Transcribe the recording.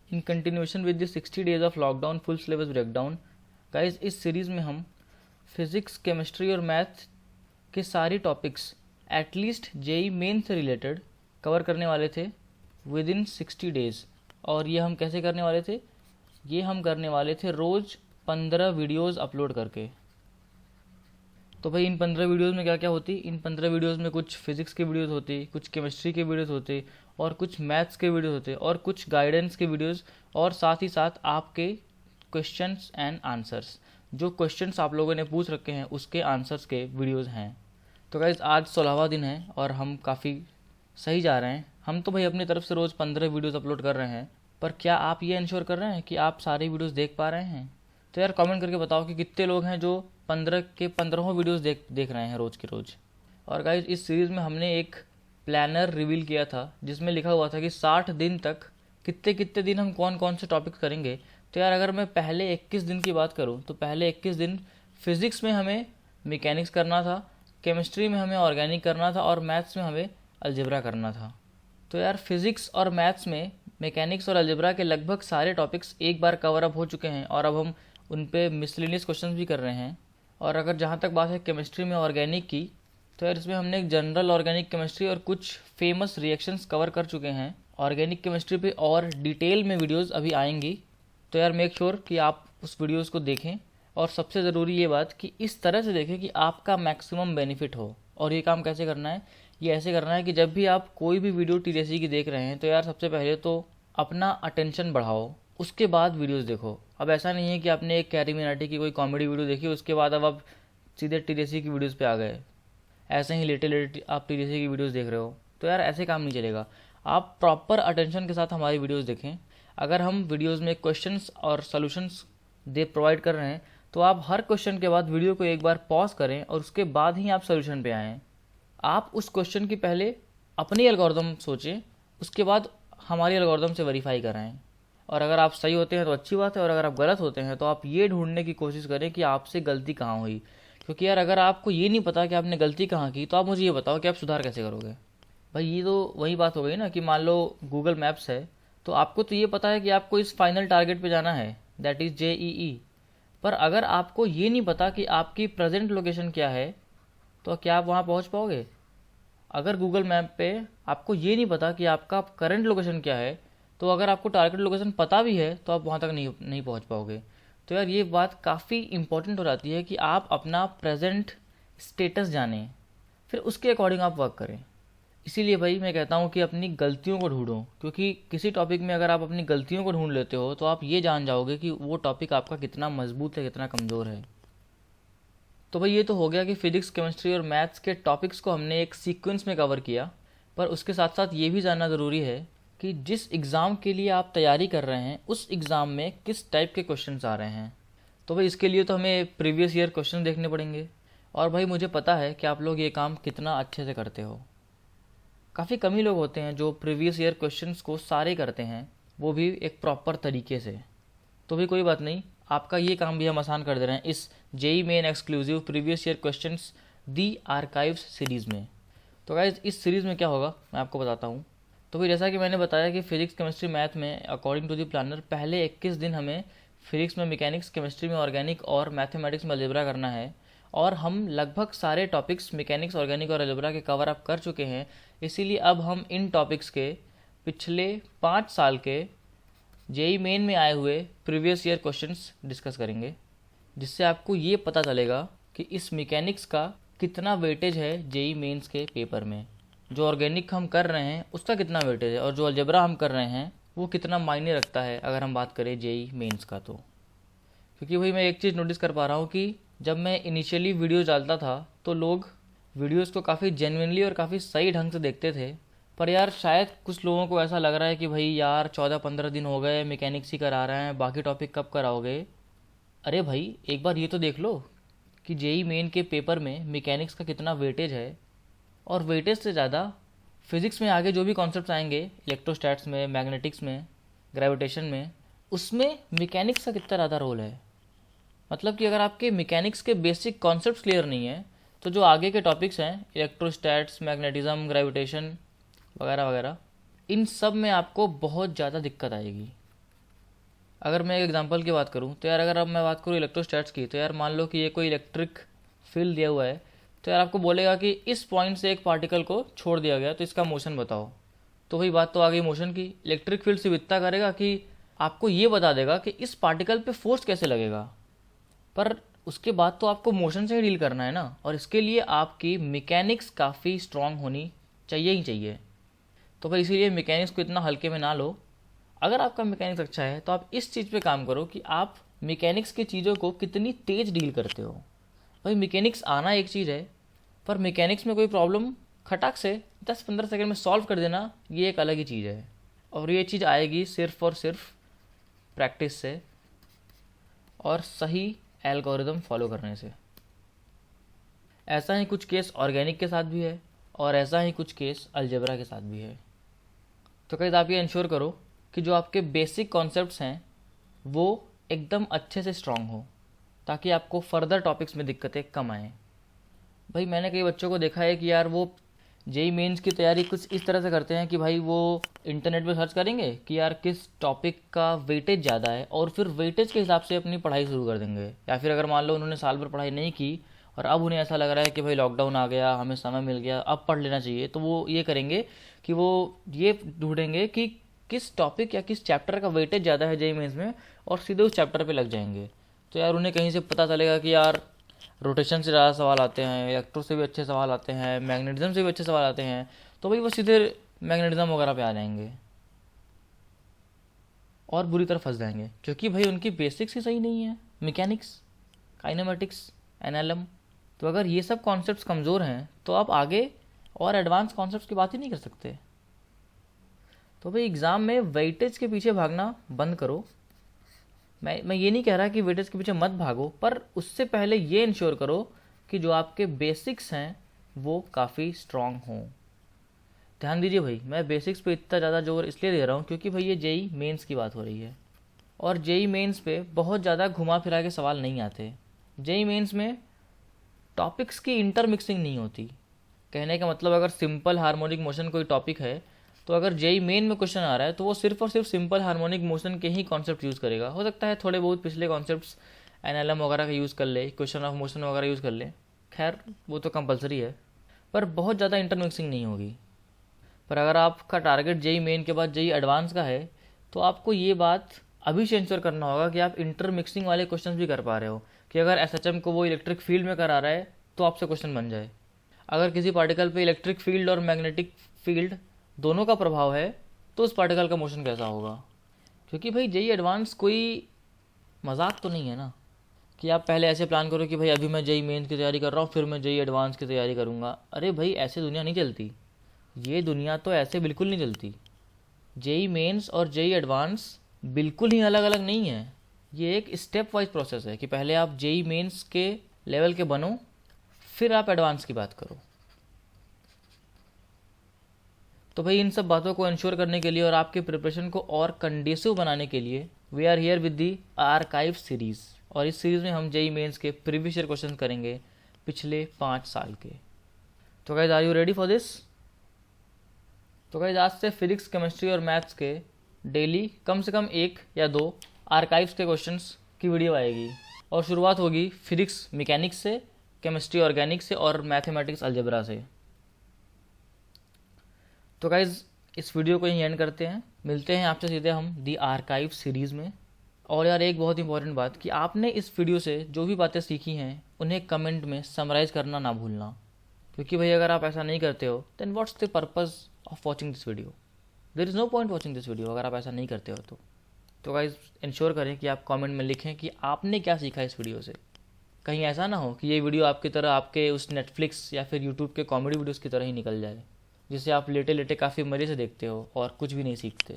In continuation with the 60 days of lockdown full syllabus breakdown. Guys इस series में हम physics, chemistry और math के सारी टॉपिक्स एटलीस्ट जेई मेन से रिलेटेड कवर करने वाले थे विद इन 60 डेज़। और ये हम कैसे करने वाले थे? ये हम करने वाले थे रोज़ 15 वीडियोज़ अपलोड करके। तो भाई इन 15 वीडियोज़ में क्या क्या होती? इन 15 वीडियोज़ में कुछ फिज़िक्स के वीडियोज़ होती, कुछ केमिस्ट्री के वीडियोज़ होते, और कुछ मैथ्स के वीडियोज़ होते, और कुछ गाइडेंस के वीडियोज़, और साथ ही साथ आपके क्वेश्चंस एंड आंसर्स। जो क्वेश्चंस आप लोगों ने पूछ रखे हैं उसके आंसर्स के वीडियोज़ हैं। तो गाइज़ आज 16वां दिन है और हम काफ़ी सही जा रहे हैं। हम तो भाई अपनी तरफ से रोज़ 15 वीडियोज़ अपलोड कर रहे हैं, पर क्या आप ये इंश्योर कर रहे हैं कि आप सारी वीडियोज़ देख पा रहे हैं? तो यार कमेंट करके बताओ कि कितने लोग हैं जो 15 के 15 वीडियोज़ देख रहे हैं रोज़ के रोज़। और गाइज इस सीरीज़ में हमने एक प्लानर रिवील किया था जिसमें लिखा हुआ था कि 60 दिन तक कितने कितने दिन हम कौन कौन से टॉपिक्स करेंगे। तो यार अगर मैं पहले 21 दिन की बात करूँ तो पहले 21 दिन फिज़िक्स में हमें मैकेनिक्स करना था, केमिस्ट्री में हमें ऑर्गेनिक करना था, और मैथ्स में हमें अलजेब्रा करना था। तो यार फिज़िक्स और मैथ्स में मैकेनिक्स और अलजेब्रा के लगभग सारे टॉपिक्स एक बार कवर अप हो चुके हैं और अब हम उन पे मिसलेनियस क्वेश्चंस भी कर रहे हैं। और अगर जहाँ तक बात है केमिस्ट्री में ऑर्गेनिक की, तो यार इसमें हमने एक जनरल ऑर्गेनिक केमिस्ट्री और कुछ फेमस रिएक्शंस कवर कर चुके हैं। ऑर्गेनिक केमिस्ट्री पे और डिटेल में वीडियोस अभी आएंगी, तो यार मेक श्योर कि आप उस वीडियोस को देखें। और सबसे ज़रूरी ये बात कि इस तरह से देखें कि आपका मैक्सिमम बेनिफिट हो। और ये काम कैसे करना है? ये ऐसे करना है कि जब भी आप कोई भी वीडियो टीडीएससी की देख रहे हैं तो यार सबसे पहले तो अपना अटेंशन बढ़ाओ, उसके बाद वीडियोस देखो। अब ऐसा नहीं है कि आपने एक कैरी मिनाटी की कोई कॉमेडी वीडियो देखी उसके बाद अब आप सीधे टीडीएससी की वीडियोस पे आ गए, ऐसे ही लेटे लेटे आप टीडीएससी की वीडियोस देख रहे हो। तो यार ऐसे काम नहीं चलेगा। आप प्रॉपर अटेंशन के साथ हमारी वीडियोस देखें। अगर हम वीडियोस में क्वेश्चंस और सॉल्यूशंस दे प्रोवाइड कर रहे हैं तो आप हर क्वेश्चन के बाद वीडियो को एक बार पॉज करें और उसके बाद ही आप सोल्यूशन पे आएँ। आप उस क्वेश्चन की पहले अपनी एल्गोरिदम सोचें, उसके बाद हमारी एल्गोरिदम से वेरीफाई कराएं। और अगर आप सही होते हैं तो अच्छी बात है, और अगर आप गलत होते हैं तो आप ये ढूंढने की कोशिश करें कि आपसे गलती कहाँ हुई। क्योंकि यार अगर आपको ये नहीं पता कि आपने गलती कहाँ की तो आप मुझे ये बताओ कि आप सुधार कैसे करोगे। भाई ये तो वही बात हो गई ना कि मान लो गूगल मैप्स है, तो आपको तो ये पता है कि आपको इस फाइनल टारगेट पे जाना है, दैट इज़ JEE। पर अगर आपको ये नहीं पता कि आपकी प्रेजेंट लोकेशन क्या है तो क्या आप वहाँ पहुँच पाओगे? अगर गूगल मैप पे आपको ये नहीं पता कि आपका करंट लोकेशन क्या है, तो अगर आपको टारगेट लोकेशन पता भी है तो आप वहाँ तक नहीं पहुँच पाओगे। तो यार ये बात काफ़ी इंपॉर्टेंट हो जाती है कि आप अपना प्रेजेंट स्टेटस जानें, फिर उसके अकॉर्डिंग आप वर्क करें। इसीलिए भाई मैं कहता हूँ कि अपनी गलतियों को ढूंढो, क्योंकि किसी टॉपिक में अगर आप अपनी गलतियों को ढूंढ लेते हो तो आप ये जान जाओगे कि वो टॉपिक आपका कितना मजबूत है, कितना कमज़ोर है। तो भाई ये तो हो गया कि फिजिक्स, केमिस्ट्री और मैथ्स के टॉपिक्स को हमने एक सीक्वेंस में कवर किया। पर उसके साथ साथ ये भी जानना ज़रूरी है कि जिस एग्ज़ाम के लिए आप तैयारी कर रहे हैं उस एग्ज़ाम में किस टाइप के क्वेश्चंस आ रहे हैं। तो भाई इसके लिए तो हमें प्रीवियस ईयर क्वेश्चन देखने पड़ेंगे। और भाई मुझे पता है कि आप लोग ये काम कितना अच्छे से करते हो। काफ़ी कम ही लोग होते हैं जो प्रीवियस ईयर क्वेश्चंस को सारे करते हैं, वो भी एक प्रॉपर तरीके से। तो भी कोई बात नहीं, आपका ये काम भी हम आसान कर दे रहे हैं इस JEE main exclusive previous year questions the archives series में। तो गाइज इस सीरीज़ में क्या होगा मैं आपको बताता हूँ। तो फिर जैसा कि मैंने बताया कि फिजिक्स, केमिस्ट्री, मैथ में अकॉर्डिंग टू द प्लानर पहले 21 दिन हमें फिजिक्स में मैकेनिक्स, केमिस्ट्री में ऑर्गेनिक और मैथमेटिक्स में अलजेब्रा करना है। और हम लगभग सारे टॉपिक्स मैकेनिक्स, ऑर्गेनिक और अलजेब्रा के कवर अप कर चुके हैं। इसीलिए अब हम इन टॉपिक्स के पिछले 5 साल के जेई मेन में आए हुए प्रीवियस ईयर क्वेश्चंस डिस्कस करेंगे, जिससे आपको ये पता चलेगा कि इस मैकेनिक्स का कितना वेटेज है जेई मेंस के पेपर में, जो ऑर्गेनिक हम कर रहे हैं उसका कितना वेटेज है, और जो अलजेब्रा हम कर रहे हैं वो कितना मायने रखता है अगर हम बात करें जेई मेंस का। तो क्योंकि भाई मैं एक चीज़ नोटिस कर पा रहा हूँ कि जब मैं इनिशियली वीडियो डालता था तो लोग वीडियोज़ को काफ़ी जेन्युइनली और काफ़ी सही ढंग से देखते थे। पर यार शायद कुछ लोगों को ऐसा लग रहा है कि भाई यार 14-15 दिन हो गए मैकेनिक्स ही करा रहे हैं, बाकी टॉपिक कब कराओगे। अरे भाई एक बार ये तो देख लो कि जेई मेन के पेपर में मैकेनिक्स का कितना वेटेज है, और वेटेज से ज़्यादा फिज़िक्स में आगे जो भी कॉन्सेप्ट्स आएंगे इलेक्ट्रोस्टैट्स में, मैग्नेटिक्स में, ग्रेविटेशन में, उसमें मैकेनिक्स का कितना ज़्यादा रोल है। मतलब कि अगर आपके मैकेनिक्स के बेसिक कॉन्सेप्ट्स क्लियर नहीं है तो जो आगे के टॉपिक्स हैं इलेक्ट्रोस्टैट्स, मैग्नेटिज्म, ग्रेविटेशन वगैरह वगैरह, इन सब में आपको बहुत ज़्यादा दिक्कत आएगी। अगर मैं एक एग्जांपल की बात करूँ तो यार अगर अब मैं बात करूँ इलेक्ट्रोस्टैट्स की, तो यार मान लो कि ये कोई इलेक्ट्रिक फील्ड दिया हुआ है, तो यार आपको बोलेगा कि इस पॉइंट से एक पार्टिकल को छोड़ दिया गया तो इसका मोशन बताओ। तो वही बात तो आ गई मोशन की। इलेक्ट्रिक फील्ड सिर्फ इतना करेगा कि आपको ये बता देगा कि इस पार्टिकल पे फोर्स कैसे लगेगा, पर उसके बाद तो आपको मोशन से ही डील करना है ना, और इसके लिए आपकी मैकेनिक्स काफ़ी स्ट्रांग होनी चाहिए ही चाहिए। तो भाई इसीलिए मैकेनिक्स को इतना हल्के में ना लो। अगर आपका मैकेनिक्स अच्छा है तो आप इस चीज़ पे काम करो कि आप मैकेनिक्स की चीज़ों को कितनी तेज़ डील करते हो। भाई मैकेनिक्स आना एक चीज़ है, पर मैकेनिक्स में कोई प्रॉब्लम खटाक से 10-15 सेकंड में सॉल्व कर देना ये एक अलग ही चीज़ है, और ये चीज़ आएगी सिर्फ और सिर्फ प्रैक्टिस से और सही एल्गोरिदम फॉलो करने से। ऐसा ही कुछ केस ऑर्गेनिक के साथ भी है और ऐसा ही कुछ केस अलजेब्रा के साथ भी है। तो कहीं आप ये इंश्योर करो कि जो आपके बेसिक कॉन्सेप्ट्स हैं वो एकदम अच्छे से स्ट्रांग हो, ताकि आपको फर्दर टॉपिक्स में दिक्कतें कम आएँ। भाई मैंने कई बच्चों को देखा है कि यार वो जेई मेंस की तैयारी कुछ इस तरह से करते हैं कि भाई वो इंटरनेट पे सर्च करेंगे कि यार किस टॉपिक का वेटेज ज़्यादा है, और फिर वेटेज के हिसाब से अपनी पढ़ाई शुरू कर देंगे। या फिर अगर मान लो उन्होंने साल भर पढ़ाई नहीं की और अब उन्हें ऐसा लग रहा है कि भाई लॉकडाउन आ गया, हमें समय मिल गया, अब पढ़ लेना चाहिए, तो वो ये करेंगे कि वो ये ढूंढेंगे कि किस टॉपिक या किस चैप्टर का वेटेज ज़्यादा है जेई मेंस में, और सीधे उस चैप्टर पे लग जाएंगे। तो यार उन्हें कहीं से पता चलेगा कि यार रोटेशन से ज़्यादा सवाल आते हैं, इलेक्ट्रो से भी अच्छे सवाल आते हैं, मैग्नेटिज्म से भी अच्छे सवाल आते हैं, तो भाई वो सीधे मैग्नेटिज्म वगैरह पे आ जाएंगे और बुरी तरह फंस जाएंगे, क्योंकि भाई उनकी बेसिक्स ही सही नहीं है, मैकेनिक्स, काइनेमेटिक्स, एनालम। तो अगर ये सब कॉन्सेप्ट्स कमज़ोर हैं तो आप आगे और एडवांस कॉन्सेप्ट्स की बात ही नहीं कर सकते। तो भाई एग्ज़ाम में वेटेज के पीछे भागना बंद करो। मैं ये नहीं कह रहा कि वेटेज के पीछे मत भागो, पर उससे पहले ये इंश्योर करो कि जो आपके बेसिक्स हैं वो काफ़ी स्ट्रांग हों। ध्यान दीजिए भाई, मैं बेसिक्स पे इतना ज़्यादा जोर इसलिए दे रहा हूँ क्योंकि भाई ये जेई मेंस की बात हो रही है, और जेई मेंस पे बहुत ज़्यादा घुमा फिरा के सवाल नहीं आते। जेई मेंस में टॉपिक्स की इंटरमिक्सिंग नहीं होती। कहने का मतलब अगर सिंपल हार्मोनिक मोशन कोई टॉपिक है, तो अगर जेई मेन में क्वेश्चन आ रहा है तो वो सिर्फ और सिर्फ सिंपल हार्मोनिक मोशन के ही कॉन्सेप्ट यूज़ करेगा। हो सकता है थोड़े बहुत पिछले कॉन्सेप्ट्स एनएलएम वगैरह का यूज़ कर ले, इक्वेशन ऑफ मोशन वगैरह यूज़ कर ले, खैर वो तो कंपलसरी है, पर बहुत ज़्यादा इंटरमिक्सिंग नहीं होगी। पर अगर आपका टारगेट जेई मेन के बाद जेई एडवांस का है, तो आपको ये बात अभी से इंश्योर करना होगा कि आप इंटरमिक्सिंग वाले क्वेश्चन भी कर पा रहे हो, कि अगर एसएचएम को वो इलेक्ट्रिक फील्ड में करा रहा है तो आपसे क्वेश्चन बन जाए। अगर किसी पार्टिकल पे इलेक्ट्रिक फील्ड और मैग्नेटिक फील्ड दोनों का प्रभाव है तो उस पार्टिकल का मोशन कैसा होगा। क्योंकि भाई जेई एडवांस कोई मजाक तो नहीं है ना, कि आप पहले ऐसे प्लान करो कि भाई अभी मैं जेई मेंस की तैयारी कर रहा हूँ फिर मैं जेई एडवांस की तैयारी करूँगा। अरे भाई ऐसे दुनिया नहीं चलती, ये दुनिया तो ऐसे बिल्कुल नहीं चलती। जेई मेंस और जेई एडवांस बिल्कुल ही अलग अलग नहीं है। ये एक स्टेप वाइज प्रोसेस है कि पहले आप जेई मेंस के लेवल के बनो, फिर आप एडवांस की बात करो। तो भाई इन सब बातों को इंश्योर करने के लिए और आपके प्रिपरेशन को और कंडीसिव बनाने के लिए we are here with the archive series, और इस सीरीज़ में हम जेई मेंस के प्रीवियस ईयर क्वेश्चन करेंगे पिछले 5 साल के। तो guys are you ready for this? तो गाइस आज से फिजिक्स, केमिस्ट्री और मैथ्स के डेली कम से कम 1 या 2 आर्काइव्स के क्वेश्चंस की वीडियो आएगी, और शुरुआत होगी फिजिक्स मैकेनिक्स से, केमिस्ट्री ऑर्गेनिक से और मैथमेटिक्स अलजेब्रा से। तो गाइज़ इस वीडियो को यहीं एंड करते हैं, मिलते हैं आपसे सीधे हम दी आर्काइव सीरीज़ में। और यार एक बहुत इंपॉर्टेंट बात कि आपने इस वीडियो से जो भी बातें सीखी हैं उन्हें कमेंट में समराइज़ करना ना भूलना, क्योंकि भाई अगर आप ऐसा नहीं करते हो then what's the purpose of watching this video. There is no point watching this video अगर आप ऐसा नहीं करते हो तो गाइज़ इंश्योर करें कि आप कमेंट में लिखें कि आपने क्या सीखा इस वीडियो से। कहीं ऐसा ना हो कि ये वीडियो आपकी तरह आपके उस नेटफ्लिक्स या फिर यूट्यूब के कॉमेडी वीडियोज़ की तरह ही निकल जाए, जिसे आप लेटे लेटे काफ़ी मज़े से देखते हो और कुछ भी नहीं सीखते।